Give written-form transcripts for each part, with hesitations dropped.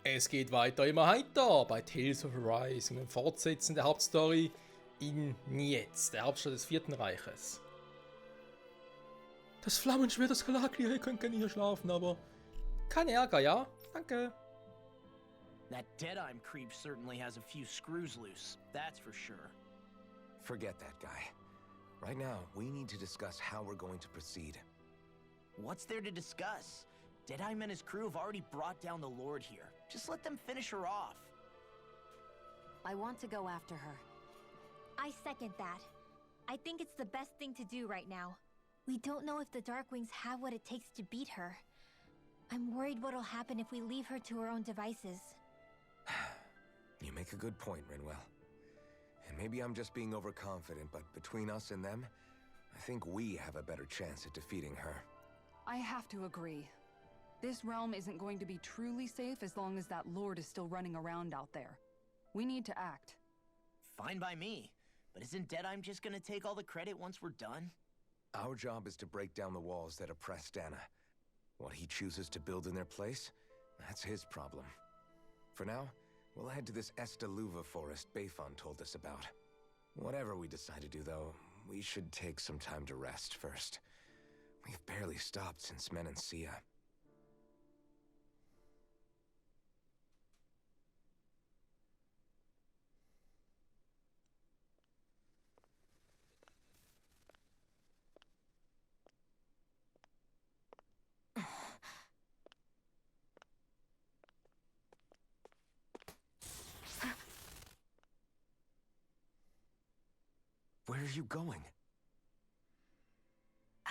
Es geht weiter, immer heiter bei Tales of Arise, einem Fortsetzen der Hauptstory in Nietz, der Hauptstadt des Vierten Reiches. Das Flammenschwert des Kalaklia, ihr könnt gerne hier schlafen, aber kein Ärger, ja? Danke. That Deadeye creep certainly has a few screws loose, that's for sure. Forget that guy. Right now, we need to discuss how we're going to proceed. What's there to discuss? Deadeye and his crew have already brought down the Lord here. Just let them finish her off. I want to go after her. I second that. I think it's the best thing to do right now. We don't know if the Darkwings have what it takes to beat her. I'm worried what'll happen if we leave her to her own devices. You make a good point, Rinwell. And maybe I'm just being overconfident, but between us and them, I think we have a better chance at defeating her. I have to agree. This realm isn't going to be truly safe as long as that Lord is still running around out there. We need to act. Fine by me. But isn't Deadeye just gonna take all the credit once we're done? Our job is to break down the walls that oppress Dana. What he chooses to build in their place, that's his problem. For now, we'll head to this Estaluva forest Bayfon told us about. Whatever we decide to do, though, we should take some time to rest first. We've barely stopped since Menancia. Where are you going?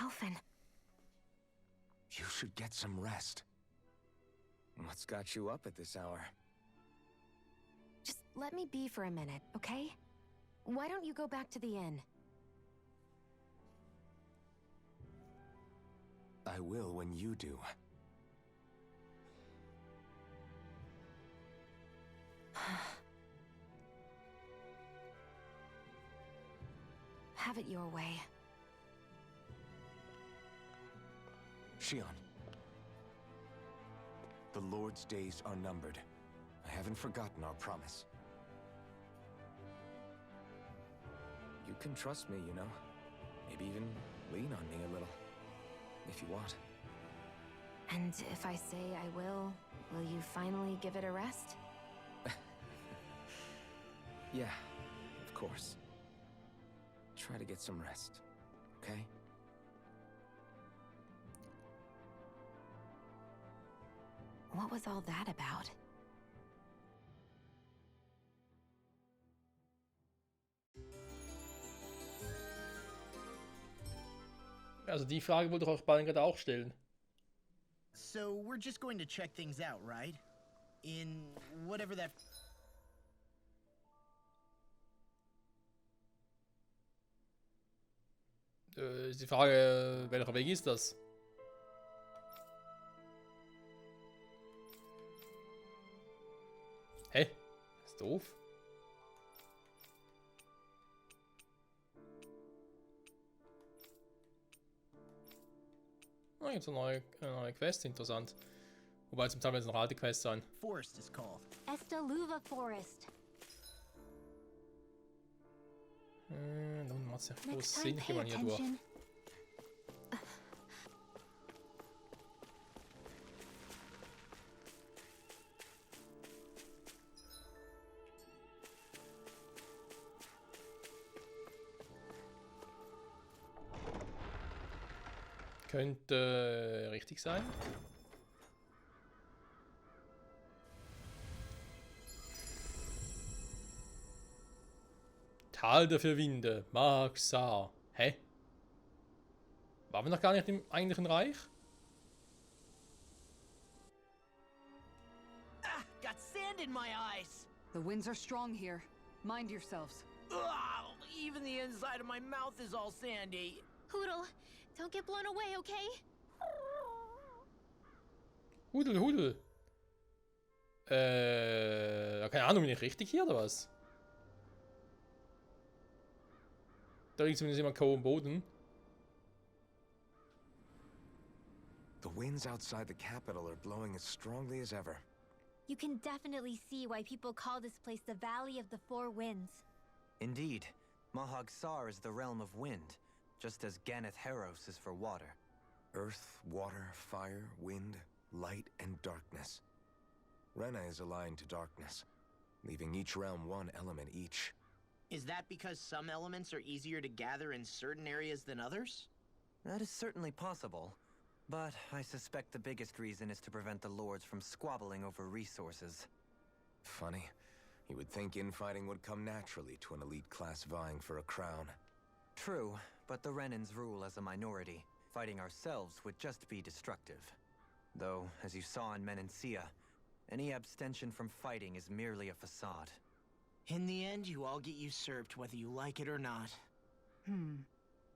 Alphen. You should get some rest. What's got you up at this hour? Just let me be for a minute, okay? Why don't you go back to the inn? I will when you do. Have it your way. Shion. The Lord's days are numbered. I haven't forgotten our promise. You can trust me, you know. Maybe even lean on me a little. If you want. And if I say I will you finally give it a rest? Yeah, of course. Try to get some rest, okay? What was all that about? Also die Frage wollte ich euch beiden gerade auch stellen. So we're just going to check things out, right? In whatever that... Ist die Frage, welcher Weg ist das? Hä? Ist doof. Ah, jetzt eine neue Quest, interessant. Wobei zum Teil wird es noch alte Quests sein. Forest is called. Estaluva Forest. Nun macht es ja groß Next Sinn, time, gehen wir pay hier durch. attention. Könnte richtig sein. Tal der vier Winde, Marxa. Hä? Waren wir noch gar nicht im eigentlichen Reich? Ah, got sand in my eyes! The winds are strong here. Mind yourselves. Ugh, even the inside of my mouth is all sandy. Hoodle, don't get blown away, okay? Hudel, Hudel. Keine Ahnung, bin ich richtig hier oder was? Da liegt zumindest jemand kaum am Boden. The winds outside the capital are blowing as strongly as ever. You can definitely see why people call this place the Valley of the Four Winds. Indeed. Mahag Sar is the realm of wind, just as Ganeth Heros is for water. Earth, water, fire, wind, light, and darkness. Rena is aligned to darkness, leaving each realm one element each. Is that because some elements are easier to gather in certain areas than others? That is certainly possible, but I suspect the biggest reason is to prevent the lords from squabbling over resources. Funny. You would think infighting would come naturally to an elite class vying for a crown. True, but the Renans rule as a minority. Fighting ourselves would just be destructive. Though, as you saw in Menancia, any abstention from fighting is merely a facade. In the end, you all get usurped whether you like it or not.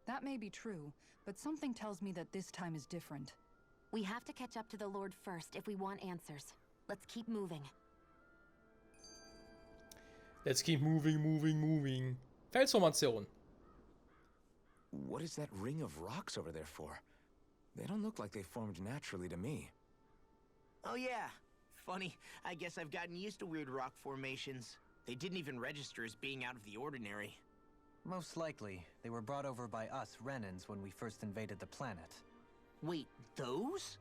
That may be true, but something tells me that this time is different. We have to catch up to the Lord first if we want answers. Let's keep moving. Let's keep moving. Felsformation. What is that ring of rocks over there for? They don't look like they formed naturally to me. Oh yeah. Funny, I guess I've gotten used to weird rock formations. They didn't even register as being out of the ordinary. Most likely, they were brought over by us Renans when we first invaded the planet. Wait, those?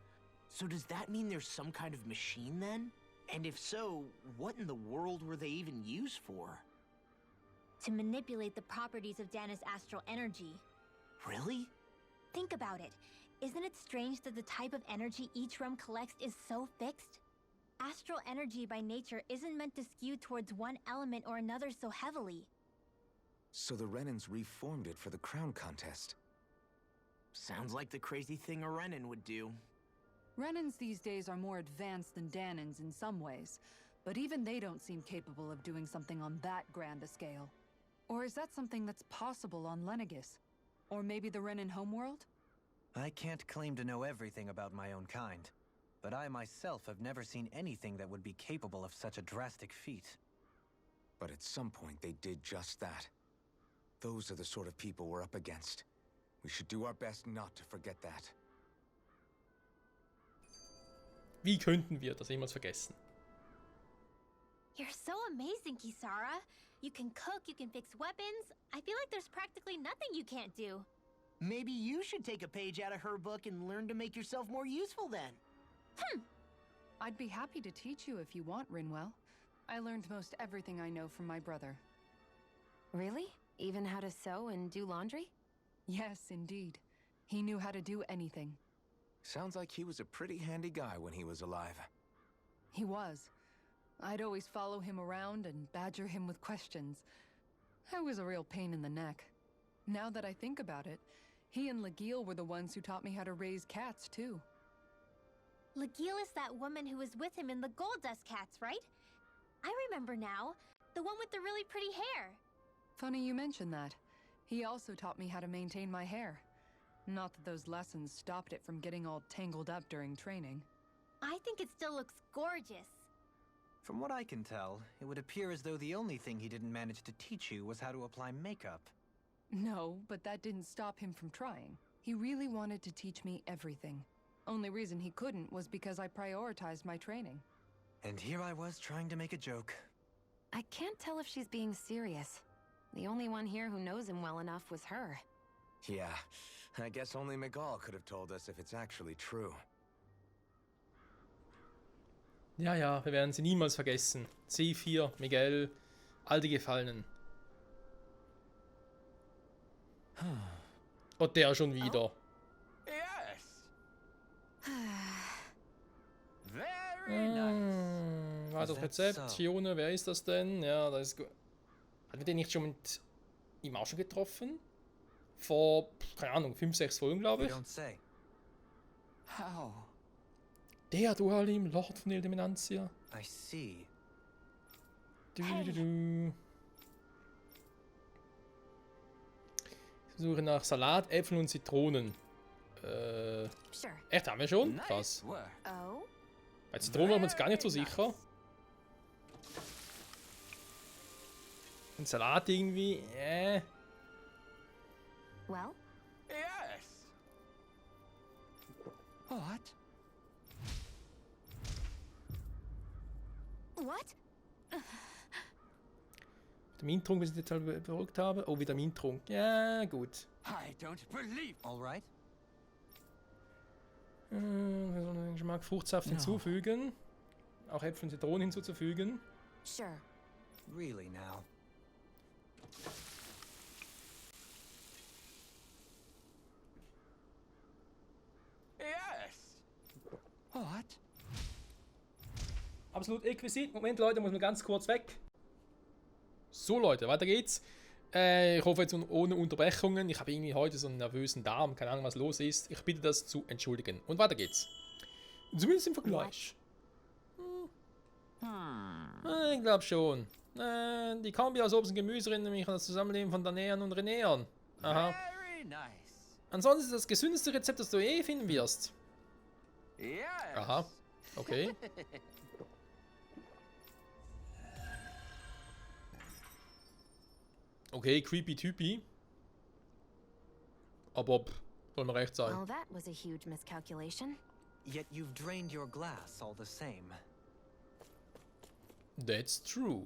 So does that mean there's some kind of machine then? And if so, what in the world were they even used for? To manipulate the properties of Dana's astral energy. Really? Think about it. Isn't it strange that the type of energy each realm collects is so fixed? Astral energy by nature isn't meant to skew towards one element or another so heavily. So the Renans reformed it for the crown contest. Sounds like the crazy thing a Renan would do. Renans these days are more advanced than Danans in some ways, but even they don't seem capable of doing something on that grand a scale. Or is that something that's possible on Lenegis? Or maybe the Renan homeworld? I can't claim to know everything about my own kind, but I myself have never seen anything that would be capable of such a drastic feat. But at some point they did just that. Those are the sort of people we're up against. We should do our best not to forget that. Wie könnten wir das jemals vergessen? You're so amazing, Kisara. You can cook, you can fix weapons. I feel like there's practically nothing you can't do. Maybe you should take a page out of her book and learn to make yourself more useful then. I'd be happy to teach you if you want, Rinwell. I learned most everything I know from my brother. Really? Even how to sew and do laundry? Yes, indeed. He knew how to do anything. Sounds like he was a pretty handy guy when he was alive. He was. I'd always follow him around and badger him with questions. I was a real pain in the neck. Now that I think about it, he and Legil were the ones who taught me how to raise cats, too. Legil is that woman who was with him in the Gold Dust Cats, right? I remember now. The one with the really pretty hair. Funny you mention that. He also taught me how to maintain my hair. Not that those lessons stopped it from getting all tangled up during training. I think it still looks gorgeous. From what I can tell, it would appear as though the only thing he didn't manage to teach you was how to apply makeup. No, but that didn't stop him from trying. He really wanted to teach me everything. Only reason he couldn't was because I prioritized my training. And here I was trying to make a joke. I can't tell if she's being serious. The only one here who knows him well enough was her. Yeah, I guess only Miguel could have told us if it's actually true. Ja, ja, wir werden sie niemals vergessen. C4, Miguel, all die Gefallenen. Und der schon wieder. Yes. Very nice. Weiteres Rezept, Fiona, wer ist das denn? Ja, das ist gut. Hatten wir den nicht schon mit ihm auch schon getroffen? Vor, keine Ahnung, 5, 6 Folgen, glaube You ich. don't say. How? Der Dualim, Lord von Ildeminancia. I see. Ich suche nach Salat, Äpfeln und Zitronen. Sure. Echt, haben wir schon? Krass. Nice work. Oh? Bei Zitronen waren wir uns gar nicht so sicher. Und Salat irgendwie, Well? Yes. What? What? Vitamintrunk, bis ich jetzt halt beruhigt habe. Oh, Vitamintrunk. Ja, gut. I don't believe. All right? Geschmack Fruchtsaft hinzufügen. Auch Äpfel und Zitronen hinzuzufügen. Sure. Really now? Yes. What? Absolut exquisit. Moment, Leute, muss man ganz kurz weg. So, Leute, weiter geht's. Ich hoffe jetzt ohne Unterbrechungen. Ich habe irgendwie heute so einen nervösen Darm. Keine Ahnung, was los ist. Ich bitte das zu entschuldigen. Und weiter geht's. Zumindest im Vergleich. Ich glaube schon. Die Kombi aus Obst und Gemüse erinnert mich an das Zusammenleben von Danäern und Renäern. Aha. Very nice. Ansonsten ist das gesündeste Rezept, das du je finden wirst. Yes. Aha. Okay. Okay, creepy Typi. Aber soll mir recht sein. Well, that was a huge miscalculation. Yet you've drained your glass all the same. That's true.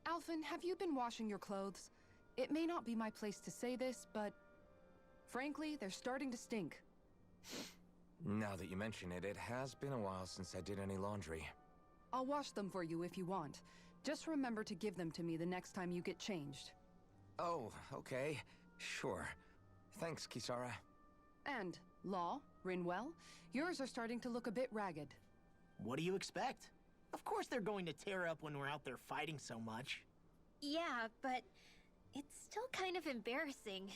Alphen, have you been washing your clothes? It may not be my place to say this, but frankly, they're starting to stink. Now that you mention it, it has been a while since I did any laundry. I'll wash them for you if you want. Just remember to give them to me the next time you get changed. Oh, okay. Sure. Thanks, Kisara. And, Law, Rinwell, yours are starting to look a bit ragged. What do you expect? Of course they're going to tear up when we're out there fighting so much. Yeah, but it's still kind of embarrassing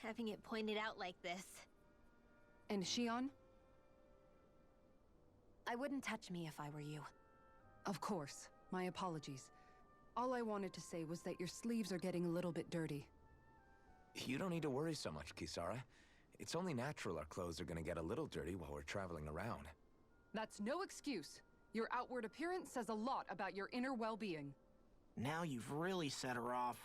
having it pointed out like this. And Shion? I wouldn't touch me if I were you. Of course. My apologies. All I wanted to say was that your sleeves are getting a little bit dirty. You don't need to worry so much, Kisara. It's only natural our clothes are gonna get a little dirty while we're traveling around. That's no excuse. Your outward appearance says a lot about your inner well-being. Now you've really set her off.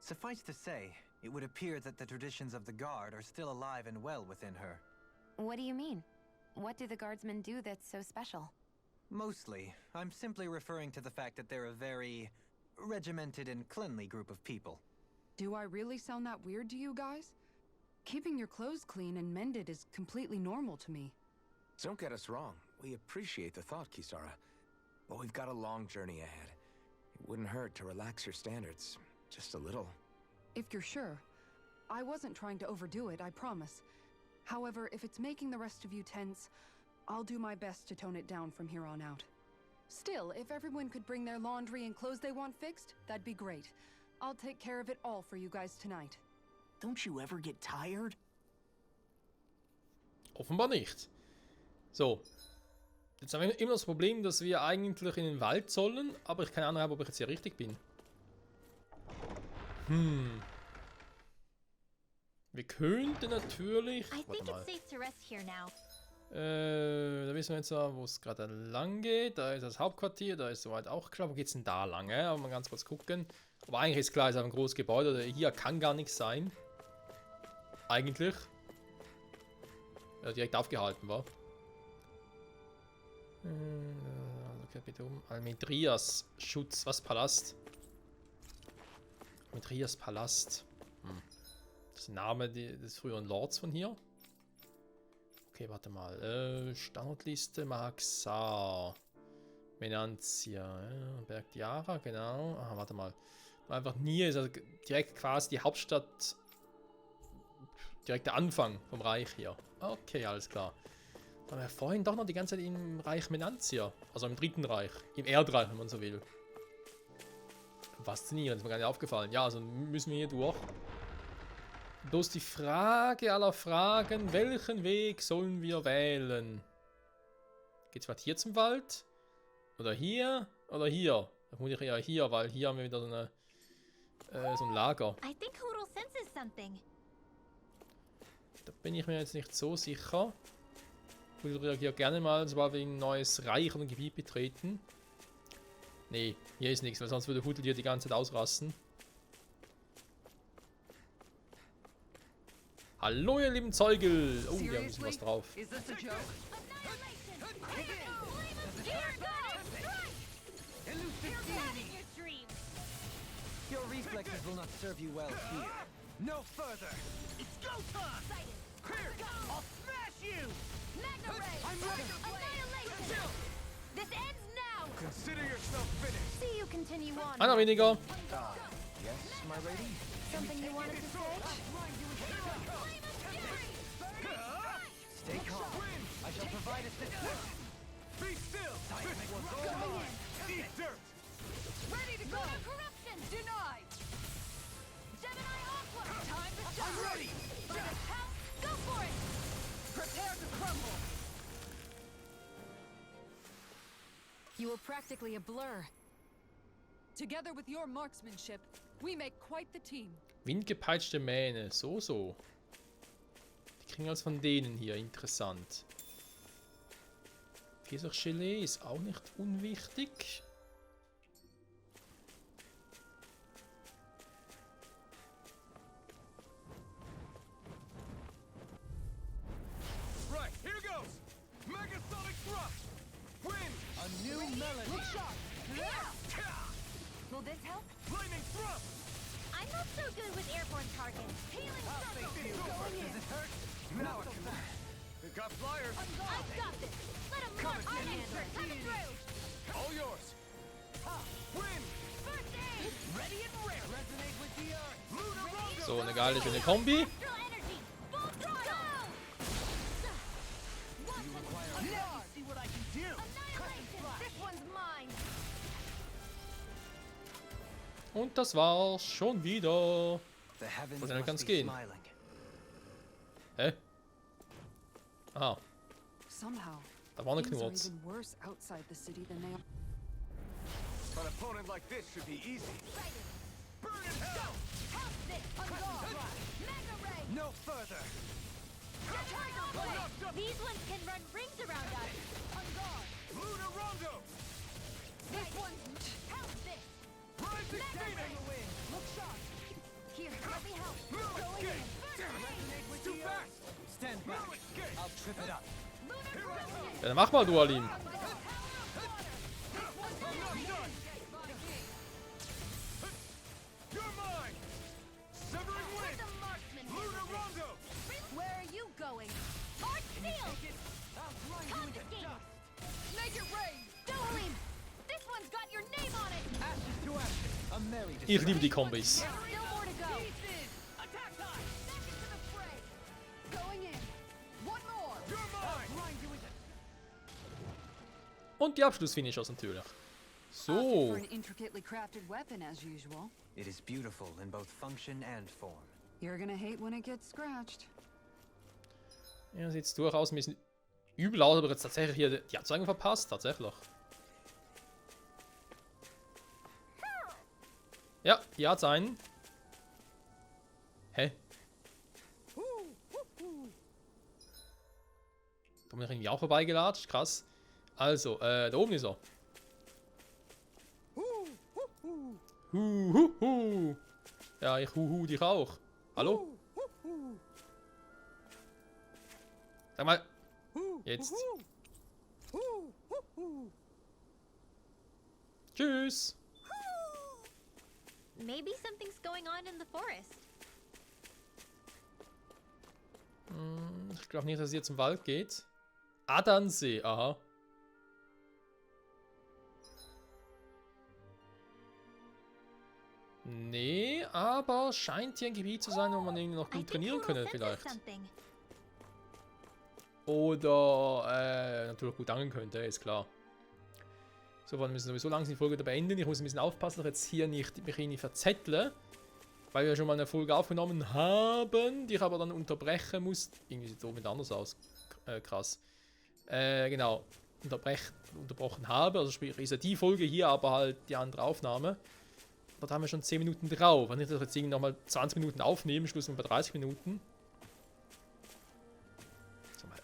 Suffice to say, it would appear that the traditions of the Guard are still alive and well within her. What do you mean? What do the guardsmen do that's so special? Mostly, I'm simply referring to the fact that they're a very regimented and cleanly group of people. Do I really sound that weird to you guys? Keeping your clothes clean and mended is completely normal to me. Don't get us wrong. We appreciate the thought, Kisara. But we've got a long journey ahead. It wouldn't hurt to relax your standards. Just a little. If you're sure. I wasn't trying to overdo it, I promise. However, if it's making the rest of you tense, I'll do my best to tone it down from here on out. Still, if everyone could bring their laundry and clothes they want fixed, that'd be great. I'll take care of it all for you guys tonight. Don't you ever get tired? Offenbar nicht. So. Jetzt haben wir immer das Problem, dass wir eigentlich in den Wald sollen, aber ich keine Ahnung habe, ob ich jetzt hier richtig bin. Wir könnten natürlich... I think Warte mal. it's safe to rest here now. Da wissen wir jetzt, wo es gerade lang geht. Da ist das Hauptquartier, da ist soweit auch klar. Wo geht es denn da lang? Aber mal ganz kurz gucken. Aber eigentlich ist klar, es ist ein großes Gebäude. Hier kann gar nichts sein. Eigentlich. Ja, direkt aufgehalten war. Okay, bitte um. Almedrias Schutz. Was? Palast? Almedrias Palast. Das ist der Name des früheren Lords von hier. Okay, warte mal. Standortliste Maxar. Menantia. Berg Diara, genau. Aha, warte mal. Einfach nie ist also direkt quasi die Hauptstadt. Direkt der Anfang vom Reich hier. Okay, alles klar. Da waren wir vorhin doch noch die ganze Zeit im Reich Menantia. Also im Dritten Reich. Im Erdreich, wenn man so will. Faszinierend, ist mir gar nicht aufgefallen. Ja, also müssen wir hier durch. Bloß die Frage aller Fragen, welchen Weg sollen wir wählen? Geht's was hier zum Wald? Oder hier? Oder hier? Da muss ich eher hier, weil hier haben wir wieder so ein Lager. I think Hoodle senses something. Da bin ich mir jetzt nicht so sicher. Ich reagiere gerne mal, sobald wir ein neues Reich oder ein Gebiet betreten. Nee, hier ist nichts, weil sonst würde Hudel hier die ganze Zeit ausrasten. Hallo ihr lieben Zeugel! Oh, wir haben ein bisschen was drauf. Is this a joke? reflexes will not serve you well here. No further! It's go time! Here, I'll smash you! Magna Ray! I'm ready! Annihilation! This ends now! Consider yourself finished. See you continue on. Einer weniger. Yes, my lady? Something you wanted to say? Stay calm. I shall provide assistance. Be still! This one's all mine! Eat dirt! Ready to go! Corruption! Denied! Gemini Aqua! Time to shine! I'm ready! For the count, go for it! Prepare to crumble! You were practically a blur. Together with your marksmanship, we make quite the team. Windgepeitschte Mähne. So. Die kriegen also von denen hier. Interessant. Pfirsichgelee ist auch nicht unwichtig. Right, here goes! Megasonic thrust! Wind! A new melody. Will this help? Lightning thrust! I'm not so good with airborne targets. Healing circle! Does it hurt? Now it can. We've got flyers! I've got this! Let him march on answer! Coming through! All yours! Wind! First aid! Ready and rare! Resonate with the earth. Lunar Rondo! So, eine geile, schöne Kombi. Astral energy! Full throttle! Now you see what I can do! Annihilation! This one's mine! Und das war's schon wieder. The heavens Wo denn must kann's be gehen? smiling. Hä? Ah, Somehow, da war eine things are Knurz. even worse outside the city than they are. An opponent like this should be easy. Burn in hell! Help this! Mega ray! No further! Tiger blade! These ones can run rings around us! On guard! Lunar Rondo! This one! Help this! Rising Phoenix! Look sharp! Here, let me help! No escape! Damn it! Too fast! Stand back. No escape! I'll trip it up. Ja, dann mach mal, du Alim. You're mine! Severing wind! The marksman! Lunar Rondo! Where are you going? Arch field! Confiscate! Make it rain! Dohalim! This one's got your name on it! Ashes to ashes. A merry Ich liebe die Kombis. Still more to go! Attack time! Back into the fray! Going in! One more! You're mine! Und die Abschlussfinishers natürlich. For So. an intricately crafted weapon as usual. It is beautiful in both function and form. You're gonna hate when it gets scratched. Ja, sieht durchaus ein bisschen übel aus, aber jetzt tatsächlich hier die Anzeigen verpasst. Tatsächlich. Ja, hier hat's einen. Hä? Da bin ich irgendwie auch vorbeigelatscht. Krass. Also, da oben ist er. Huhuhu. Ja, ich huhu dich auch. Hallo? Sag mal. Jetzt. Tschüss. Maybe something's going on in the forest. Ich glaube nicht, dass es jetzt zum Wald geht. Adansee, aha. Nee, aber scheint hier ein Gebiet zu sein, wo man irgendwie noch gut trainieren könnte vielleicht. Oder natürlich gut angeln könnte, ist klar. So, wir müssen sowieso langsam die Folge beenden. Ich muss ein bisschen aufpassen, dass ich jetzt hier mich nicht verzettle. Weil wir schon mal eine Folge aufgenommen haben, die ich aber dann unterbrechen muss. Irgendwie sieht es oben anders aus. Krass. Genau. Unterbrochen habe. Also sprich, ist ja die Folge hier, aber halt die andere Aufnahme. Dort haben wir schon 10 Minuten drauf. Wenn ich das jetzt irgendwie nochmal 20 Minuten aufnehme, Schluss bei 30 Minuten. So, mal.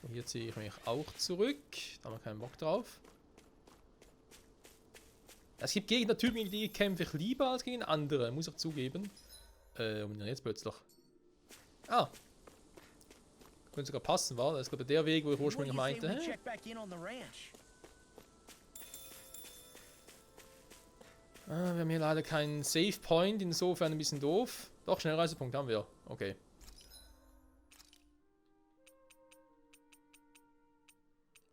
So, hier ziehe ich mich auch zurück. Da haben wir keinen Bock drauf. Es gibt Gegnertypen, gegen die kämpfe ich lieber als gegen andere, muss ich zugeben. Und dann jetzt plötzlich. Ah. Könnte sogar passen, war? Das ist gerade der Weg, wo ich ursprünglich meinte. Hä? Check back in on the ranch. Wir haben hier leider keinen Save Point, insofern ein bisschen doof. Doch, Schnellreisepunkt haben wir. Okay.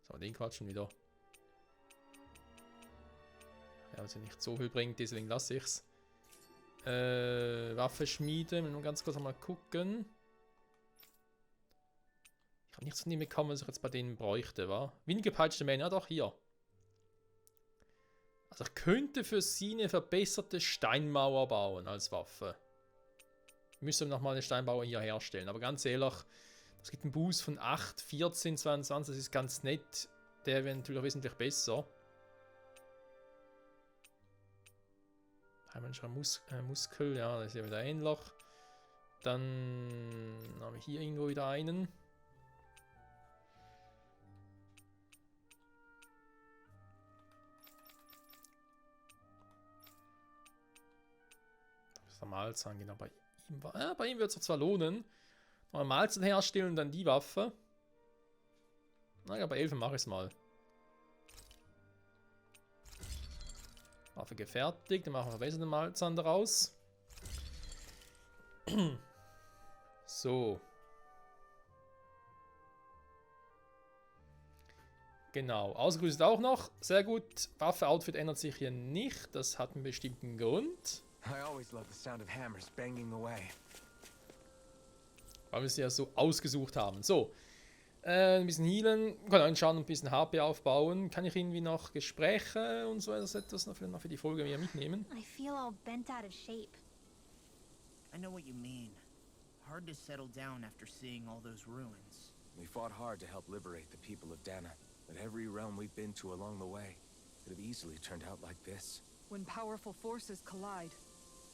So, den quatschen wieder. Ja, was ja nicht so viel bringt, deswegen lasse ich's. Waffe schmieden, nur ganz kurz mal gucken. Ich habe nichts von dem bekommen, was ich jetzt bei denen bräuchte, wa? Windgepeitschte Männer, ja doch, hier. Also ich könnte für sie eine verbesserte Steinmauer bauen als Waffe. Müssen wir nochmal eine Steinmauer hier herstellen. Aber ganz ehrlich, das gibt einen Boost von 8, 14, 22, das ist ganz nett. Der wäre natürlich wesentlich besser. Heimischer Muskel, ja, das ist ja wieder ähnlich. Dann haben wir hier irgendwo wieder einen. Malzahn, genau, bei ihm wird es zwar lohnen. Mal Malzahn herstellen und dann die Waffe. Na ja, bei 11 mache ich es mal. Waffe gefertigt, dann machen wir verbesserte Malzahn daraus. So. Genau, ausgerüstet auch noch. Sehr gut. Waffe-Outfit ändert sich hier nicht. Das hat einen bestimmten Grund. I always love the sound of hammers banging away. Weil wir sie ja so ausgesucht haben. So. Ein bisschen healen. Kann anschauen, ein bisschen HP aufbauen. Kann ich irgendwie noch Gespräche und so etwas noch für die Folge wieder mitnehmen? I feel all bent out of shape. I know what you mean. Hard to settle down after seeing all those ruins. We fought hard to help liberate the people of Dana, but every realm we've been to along the way could have easily turned out like this. When powerful forces collide,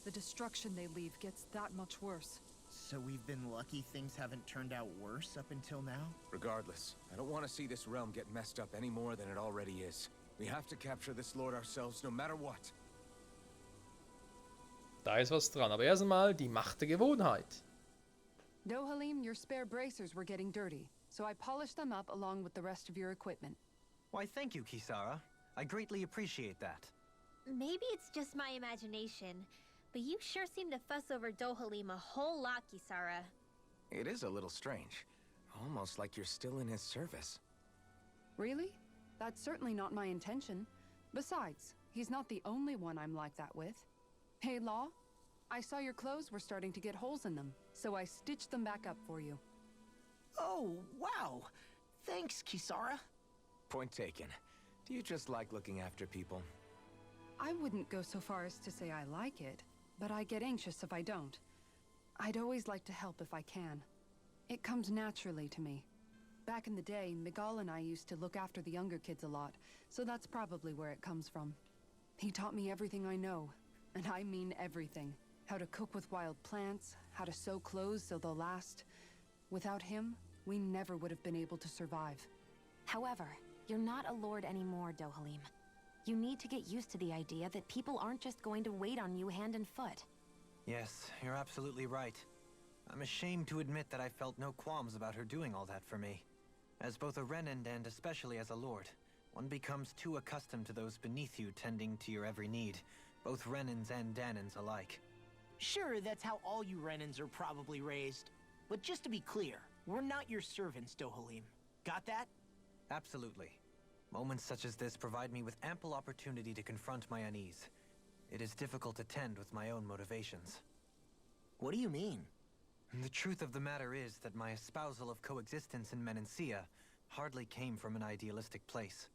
the destruction they leave gets that much worse. So we've been lucky things haven't turned out worse up until now? Regardless, I don't want to see this realm get messed up any more than it already is. We have to capture this lord ourselves, no matter what. Da ist was dran. Aber erst einmal die Macht der Gewohnheit. Dohalim, your spare bracers were getting dirty, so I polished them up along with the rest of your equipment. Why, thank you, Kisara. I greatly appreciate that. Maybe it's just my imagination, but you sure seem to fuss over Dohalim a whole lot, Kisara. It is a little strange. Almost like you're still in his service. Really? That's certainly not my intention. Besides, he's not the only one I'm like that with. Hey, Law, I saw your clothes were starting to get holes in them, so I stitched them back up for you. Oh, wow. Thanks, Kisara. Point taken. Do you just like looking after people? I wouldn't go so far as to say I like it, but I get anxious if I don't. I'd always like to help if I can. It comes naturally to me. Back in the day, Miguel and I used to look after the younger kids a lot, so that's probably where it comes from. He taught me everything I know, and I mean everything. How to cook with wild plants, how to sew clothes so they'll last. Without him, we never would have been able to survive. However, you're not a lord anymore, Dohalim. You need to get used to the idea that people aren't just going to wait on you hand and foot. Yes, you're absolutely right. I'm ashamed to admit that I felt no qualms about her doing all that for me. As both a Renan and especially as a lord, one becomes too accustomed to those beneath you tending to your every need, both Renans and Danans alike. Sure, that's how all you Renans are probably raised. But just to be clear, we're not your servants, Dohalim. Got that? Absolutely. Moments such as this provide me with ample opportunity to confront my unease. It is difficult to tend with my own motivations. What do you mean? The truth of the matter is that my espousal of coexistence in Menancia hardly came from an idealistic place.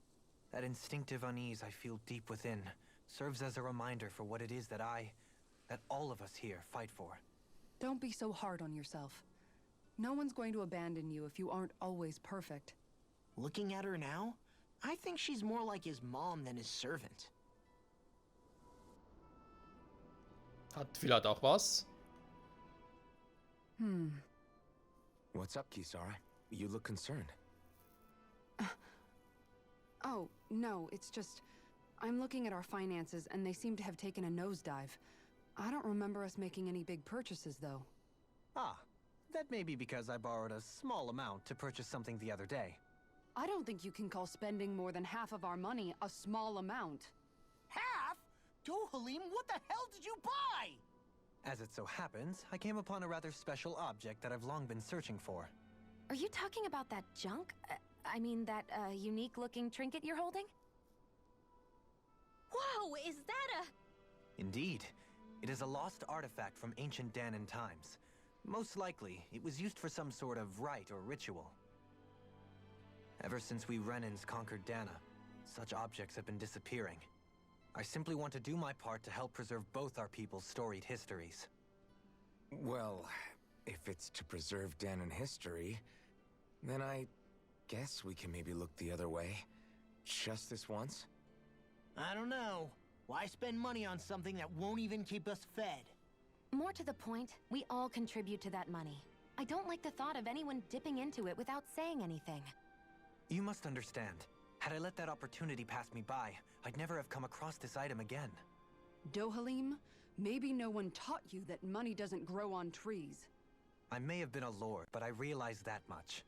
That instinctive unease I feel deep within serves as a reminder for what it is that all of us here fight for. Don't be so hard on yourself. No one's going to abandon you if you aren't always perfect. Looking at her now, I think she's more like his mom than his servant. Hat vielleicht auch was. What's up, Kisara? You look concerned. Oh, no, it's just... I'm looking at our finances and they seem to have taken a nosedive. I don't remember us making any big purchases, though. Ah, that may be because I borrowed a small amount to purchase something the other day. I don't think you can call spending more than half of our money a small amount. Half? Dohalim, what the hell did you buy? As it so happens, I came upon a rather special object that I've long been searching for. Are you talking about that junk? I mean, that unique-looking trinket you're holding? Whoa, is that a... Indeed. It is a lost artifact from ancient Danan times. Most likely, it was used for some sort of rite or ritual. Ever since we Renans conquered Dana, such objects have been disappearing. I simply want to do my part to help preserve both our people's storied histories. Well, if it's to preserve Danan history, then I guess we can maybe look the other way. Just this once? I don't know. Why spend money on something that won't even keep us fed? More to the point, we all contribute to that money. I don't like the thought of anyone dipping into it without saying anything. You must understand. Had I let that opportunity pass me by, I'd never have come across this item again. Dohalim, maybe no one taught you that money doesn't grow on trees. I may have been a lord, but I realize that much.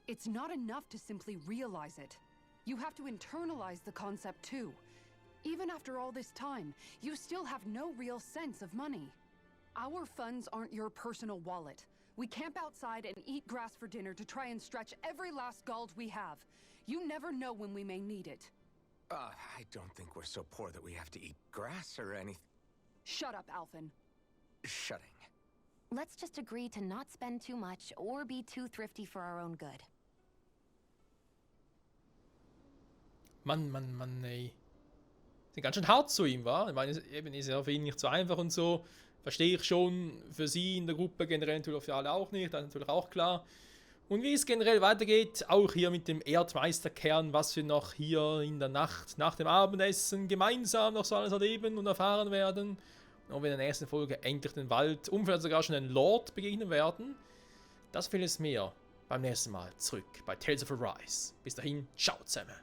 It's not enough to simply realize it. You have to internalize the concept too. Even after all this time, you still have no real sense of money. Our funds aren't your personal wallet. We camp outside and eat grass for dinner to try and stretch every last gold we have. You never know when we may need it. I don't think we're so poor that we have to eat grass or anything. Shut up, Alphen. Shutting. Let's just agree to not spend too much or be too thrifty for our own good. Mann, ey. Sind ganz schön hart zu ihm, wa? Ich meine, eben ist ja für ihn nicht so einfach und so. Verstehe ich schon, für sie in der Gruppe generell natürlich für alle auch nicht, das ist natürlich auch klar. Und wie es generell weitergeht, auch hier mit dem Erdmeisterkern, was wir noch hier in der Nacht nach dem Abendessen gemeinsam noch so alles erleben und erfahren werden. Und wir in der nächsten Folge endlich den Wald, vielleicht sogar schon einen Lord begegnen werden. Das vieles mehr beim nächsten Mal zurück bei Tales of Arise. Bis dahin, ciao zusammen.